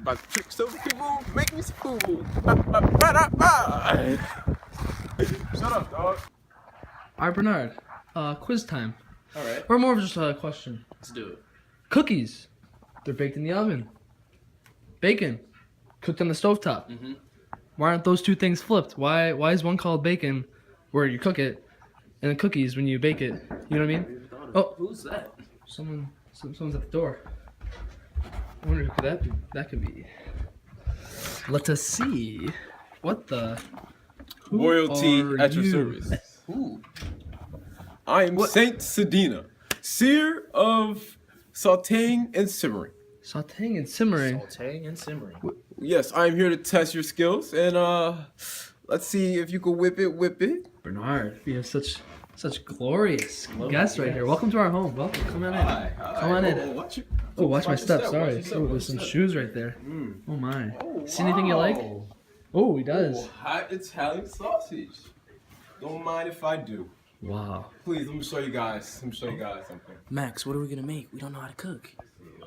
About to trick some people, make me school. Shut up, dog. Alright, Bernard. Quiz time. Alright. Or more of just a question. Let's do it. Cookies. They're baked in the oven. Bacon. Cooked on the stovetop. Mm-hmm. Why aren't those two things flipped? Why is one called bacon, where you cook it, and then cookies when you bake it? You know what I mean? Oh, Who's that? someone's at the door. I wonder who that could be. Let us see. What the? Who Royalty are at your you? service. Ooh. I am Saint Seydina, Seer of Sautéing and Simmering. Sautéing and simmering. Sautéing and simmering. Yes, I am here to test your skills, and let's see if you can whip it. Bernard, we have such glorious guests right here. Welcome to our home. Welcome. Come on in. Come on in. Watch my steps. Sorry. Oh, there's some shoes right there. Oh my. See anything you like? Oh, he does. Hot Italian sausage. Don't mind if I do. Wow. Please, let me show you guys something. Max, what are we gonna make? We don't know how to cook.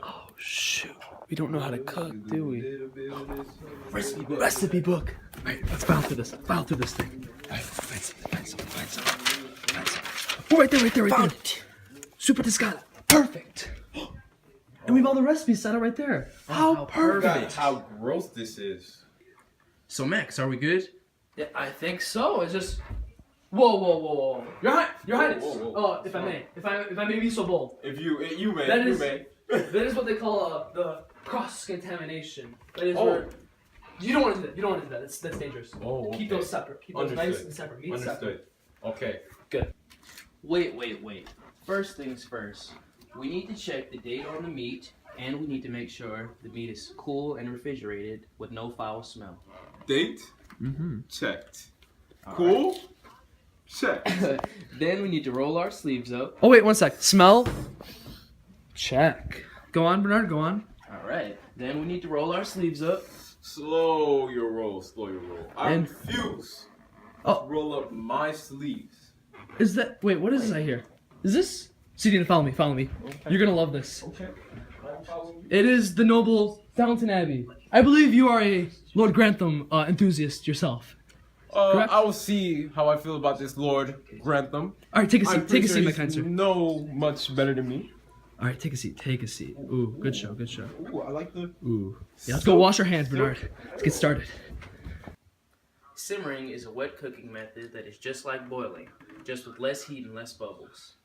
Oh shoot. We don't know how to cook, do we? Little bit of this, Recipe book. All right, let's file through this. File through this thing. All right, find some. Oh, right there. Found it. Super Tiscata. Perfect. And we have all the recipes set out right there. How perfect. God, how gross this is. So Max, are we good? Yeah, I think so. It's just. Whoa. Your Highness. Whoa. If I may be so bold. If you may, That you is- may. That is what they call the cross-contamination. That is Oh. where you don't want to do that. You don't want to do that. That's dangerous. Oh, Keep okay. those separate. Keep those Understood. nice and separate. Meat separate. Understood. Okay. Good. Wait. First things first. We need to check the date on the meat, and we need to make sure the meat is cool and refrigerated with no foul smell. Date Mm-hmm. checked. Cool. Check. Then we need to roll our sleeves up. Oh wait, one sec. Smell. Check. Go on, Bernard. Go on. All right. Then we need to roll our sleeves up. Slow your roll. I And- refuse Oh. to roll up my sleeves. Is that? Wait, what is this I hear? Is this? Seydina, follow me. You're gonna love this. Okay. It is the noble Daunting Abbey. I believe you are a Lord Grantham enthusiast yourself. Correct. I will see how I feel about this Lord Grantham. All right, take a seat. I'm Take pretty a sure seat, my he's kind sir. no much better than me. All right, take a seat. Ooh, good show. Ooh, I like the. Ooh. Yeah, let's go wash our hands, Bernard. Let's get started. Simmering is a wet cooking method that is just like boiling, just with less heat and less bubbles.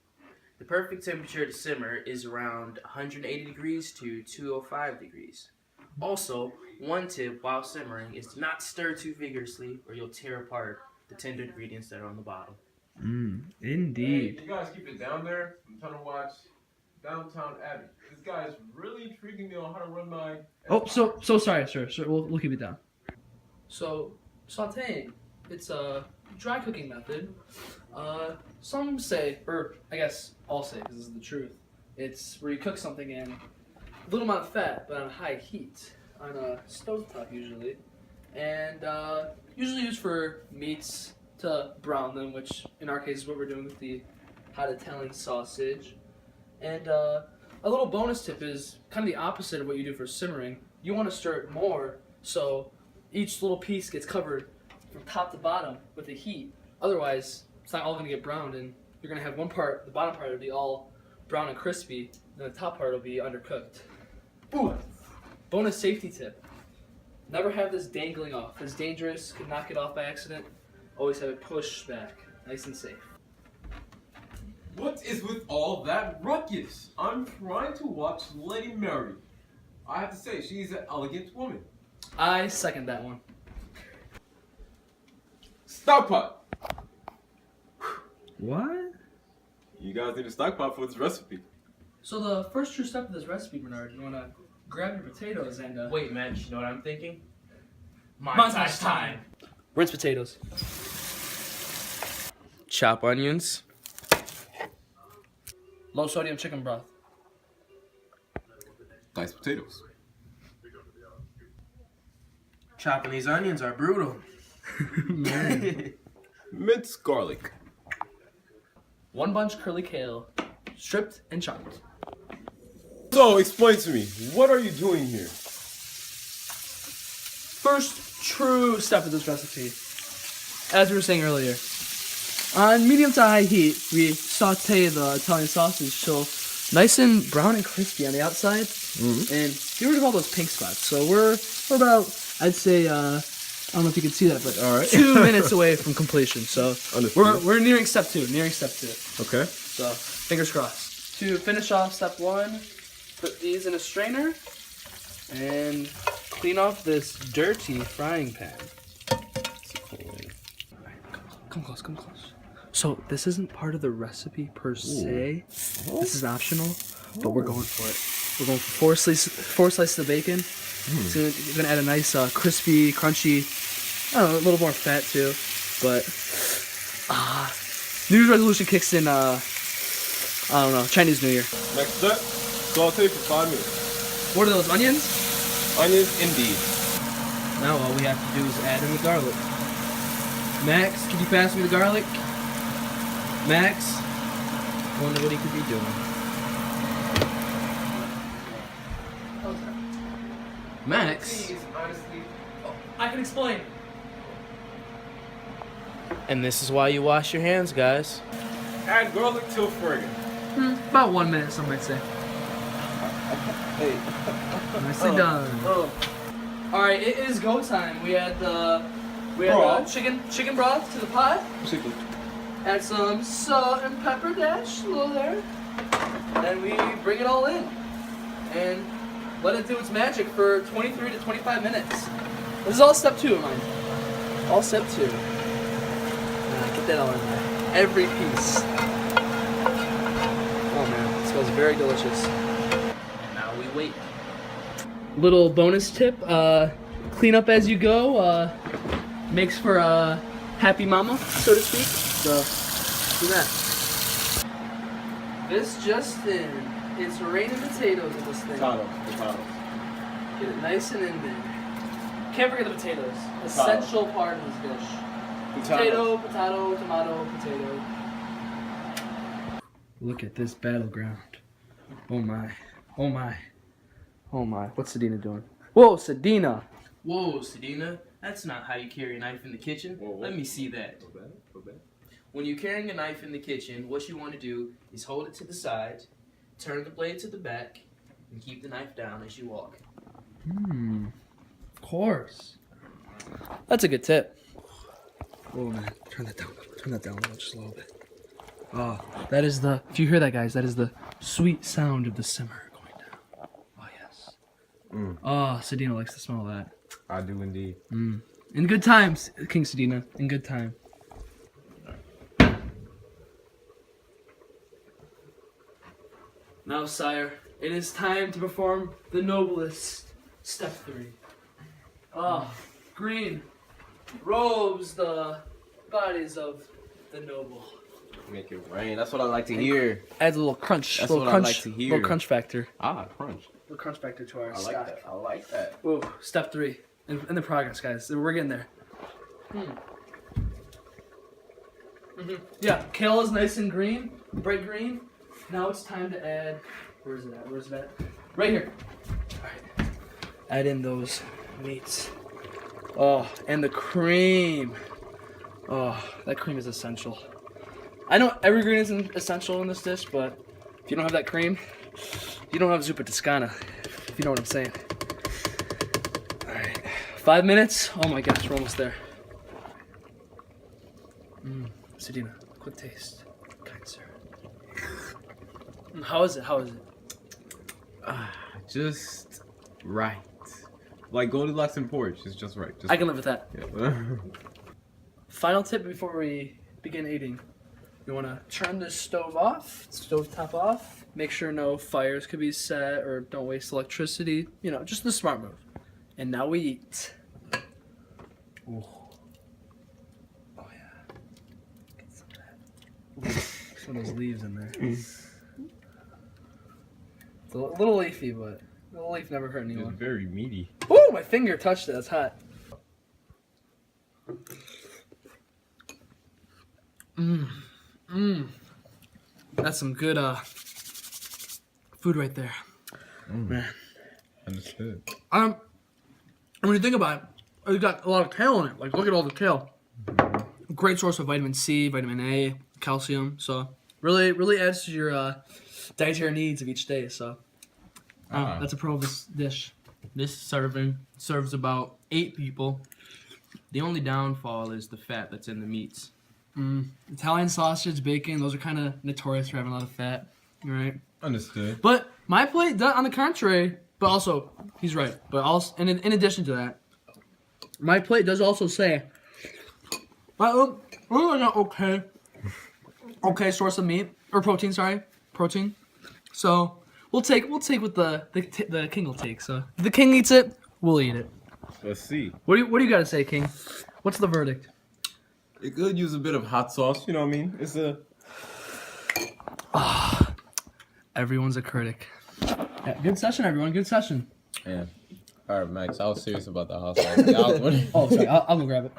The perfect temperature to simmer is around 180 degrees to 205 degrees. Also, one tip while simmering is to not stir too vigorously or you'll tear apart the tender ingredients that are on the bottom. Indeed. Hey, you guys keep it down there. I'm trying to watch Downtown Abbey. This guy is really intriguing me on how to run my. Oh, so sorry, sir. We'll keep it down. So, sautéing, it's a dry cooking method. Some say, or I guess I'll say, because this is the truth, it's where you cook something in a little amount of fat, but on high heat, on a stovetop usually, and usually used for meats to brown them, which in our case is what we're doing with the hot Italian sausage. And a little bonus tip is kind of the opposite of what you do for simmering. You want to stir it more, so each little piece gets covered from top to bottom with the heat. Otherwise, it's not all going to get browned, and you're going to have one part, the bottom part will be all brown and crispy, and the top part will be undercooked. Ooh! Bonus safety tip. Never have this dangling off. It's dangerous, could knock it off by accident. Always have it pushed back, nice and safe. What is with all that ruckus? I'm trying to watch Lady Mary. I have to say, she's an elegant woman. I second that one. Stockpot! What? You guys need a stockpot for this recipe. So the first true step of this recipe, Bernard, you want to grab your potatoes and Wait, Max, you know what I'm thinking? montage time. Rinse potatoes. Chop onions. Low sodium chicken broth. Diced potatoes. Chopping these onions are brutal. Minced garlic. 1 bunch curly kale, stripped and chopped. So, explain to me, what are you doing here? first true step of this recipe, as we were saying earlier. On medium to high heat, we saute the Italian sausage till nice and brown and crispy on the outside, and get rid of all those pink spots. So we're about, I'd say, I don't know if you can see that, but all right. 2 minutes away from completion. So Understood. we're nearing step 2. Okay. So fingers crossed. To finish off step 1, put these in a strainer and clean off this dirty frying pan. Come close. So this isn't part of the recipe per se. This is optional, but we're going for it. We're going for four slices of bacon. So you're gonna add a nice crispy, crunchy, I don't know, a little more fat too. But New Year's resolution kicks in. I don't know, Chinese New Year. Next step, saute for 5 minutes. What are those, onions? Onions, indeed. Now all we have to do is add in the garlic. Max, can you pass me the garlic? Max? I wonder what he could be doing. Max? Please, honestly. I can explain. And this is why you wash your hands, guys. Add garlic till fragrant. About 1 minute, some might say. Hey. Nicely done. Alright, it is go time. We add the chicken broth to the pot. Chicken. Add some salt and pepper dash, a little there. Then we bring it all in. And let it do its magic for 23 to 25 minutes. This is all step 2 of mine. All step 2. Get that all in there. Every piece. Oh man, it smells very delicious. And now we wait. Little bonus tip, clean up as you go. Makes for a happy mama, so to speak. So, do that. This just in. It's raining potatoes in this thing. Potatoes. Get it nice and in there. Can't forget the potatoes. Essential part of this dish. Potato, tomato, potato. Look at this battleground. Oh my. What's Seydina doing? Whoa, Seydina! Whoa, Seydina, that's not how you carry a knife in the kitchen. Whoa. Let me see that. Go back. When you're carrying a knife in the kitchen, what you want to do is hold it to the side, turn the blade to the back, and keep the knife down as you walk. Of course. That's a good tip. Oh man, turn that down just a little bit. Oh, that is the, if you hear that guys, that is the sweet sound of the simmer going down. Oh yes. Oh, Seydina likes the smell of that. I do indeed. In good times, King Seydina, in good time. Now, sire, it is time to perform the noblest step 3. Green robes the bodies of the noble. Make it rain. That's what I like to hear. Adds a little crunch. That's little what crunch, I like to hear. Little crunch factor. Crunch. Little crunch factor to our I stock. like that. I like that. Ooh, step 3. In the progress, guys. We're getting there. Yeah, kale is nice and green, bright green. Now it's time to add. Where is it at? Right here. Alright. Add in those meats. Oh, and the cream. Oh, that cream is essential. I know every ingredient isn't essential in this dish, but if you don't have that cream, you don't have zuppa toscana. If you know what I'm saying. Alright. 5 minutes. Oh my gosh, we're almost there. Seydina, quick taste. Kind sir. How is it? Just right. Like Goldilocks and porridge. It's just right. I can live with that. Yeah. Final tip before we begin eating. You want to turn the stove top off. Make sure no fires could be set or don't waste electricity. You know, just the smart move. And now we eat. Ooh. Oh yeah. Get some of that. Some of those leaves in there. It's a little leafy, but a little leaf never hurt It's anyone. very meaty. Ooh, my finger touched it. That's hot. That's some good food right there. Man. Understood. When you think about it, Oh, you got a lot of kale in it. Like, look at all the kale. Great source of vitamin C, vitamin A, calcium. So really adds to your dietary needs of each day. So that's a pro of this dish. This serving serves about 8 people. The only downfall is the fat that's in the meats. Italian sausage, bacon, those are kind of notorious for having a lot of fat. Right? Understood. But my plate, on the contrary, but also, he's right. But also, in addition to that, my plate does also say, well, okay source of meat or protein. Sorry, protein. So we'll take what the king will take. So if the king eats it, we'll eat it. Let's see. What do you got to say, King? What's the verdict? It could use a bit of hot sauce. You know what I mean? It's a. Everyone's a critic. Yeah, good session, everyone. Good session. Yeah. All right, Max. I was serious about the hot sauce. Oh, sorry. I'll go grab it.